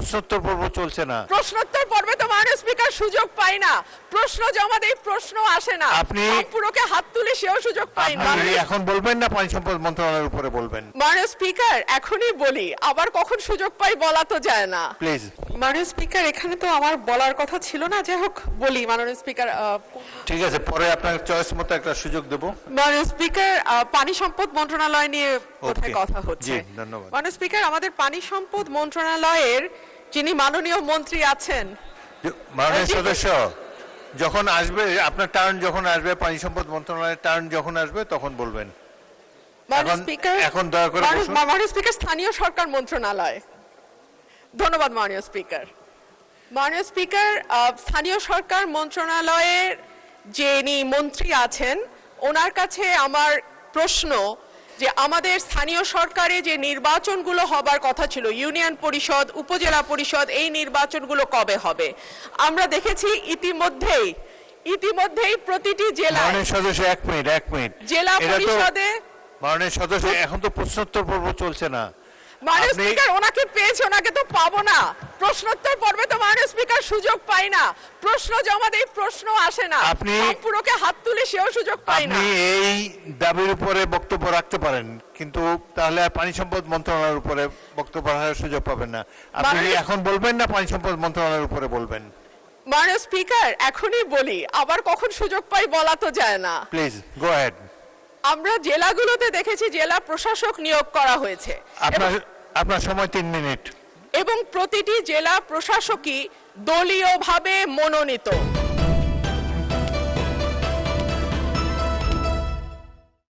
প্রশ্নোত্তর পর্ব চলছে না। প্রশ্নোত্তর পর্বে তো মাননীয় স্পিকার সুযোগ পায় না, প্রশ্ন জমা দেই প্রশ্ন আসে না, পুরোকে হাত তুলে সেও সুযোগ পায় না। এখন বলবেন না পানি সম্পদ মন্ত্রণালয়ের উপরে বলবেন? মাননীয় স্পিকার এখনই বলি, আবার কখন সুযোগ পাই বলা তো যায় না। প্লিজ। মাননীয় স্পিকার এখানে তো আমার বলার কথা ছিল না, যাই হোক বলি। মাননীয় স্পিকার ঠিক আছে, পরে আপনার চয়েস মতো একটা সুযোগ দেব। মাননীয় স্পিকার পানি সম্পদ মন্ত্রণালয় নিয়ে কোথায় কথা হচ্ছে। জি ধন্যবাদ। মাননীয় স্পিকার আমাদের পানি সম্পদ মন্ত্রণালয়ের যিনি মাননীয় মন্ত্রী আছেন, মাননীয় সদস্য যখন আসবে আপনার টার্ন, যখন আসবে পানি সম্পদ মন্ত্রণালয়ের টার্ন যখন আসবে তখন বলবেন। এখন দয়া করে বসুন। মাননীয় স্পিকার স্থানীয় সরকার মন্ত্রণালয়। ধন্যবাদ মাননীয় স্পিকার। মাননীয় স্পিকার স্থানীয় সরকার মন্ত্রণালয়ের যিনি মন্ত্রী আছেন ওনার কাছে আমার প্রশ্ন যে আমাদের স্থানীয় সরকারে যে নির্বাচনগুলো হবার কথা ছিল, ইউনিয়ন পরিষদ, উপজেলা পরিষদ, এই নির্বাচনগুলো কবে হবে? আমরা দেখেছি ইতিমধ্যেই প্রতিটি জেলায়। মাননীয় সদস্য এক মিনিট জেলা পরিষদে। মাননীয় সদস্য এখন তো প্রশ্নোত্তর পর্ব চলছে না। মাননীয় স্পিকার ওনাকে পেয়েছে, ওনাকে তো পাবো না। প্রশ্নোত্তর পর্বে তো মাননীয় স্পিকার সুযোগ পাই না, প্রশ্ন জমা দেই প্রশ্ন আসে না, পুরোকে হাত তুলে সেও সুযোগ পাই না। আপনি এই দাবির উপরে বক্তব্য রাখতে পারেন, কিন্তু তাহলে আর পানি সম্পদ মন্ত্রণালয়ের উপরে বক্তব্য রাখার সুযোগ পাবেন না। আপনি এখন বলবেন না পানি সম্পদ মন্ত্রণালয়ের উপরে বলবেন? মাননীয় স্পিকার এখনই বলি, আবার কখন সুযোগ পাই বলা তো যায় না। Please go ahead. আমরা জেলাগুলোতে দেখেছি জেলা প্রশাসক নিয়োগ করা হয়েছে। আপনার সময় 3 মিনিট। এবং প্রতিটি জেলা প্রশাসকই দলীয়ভাবে মনোনীত।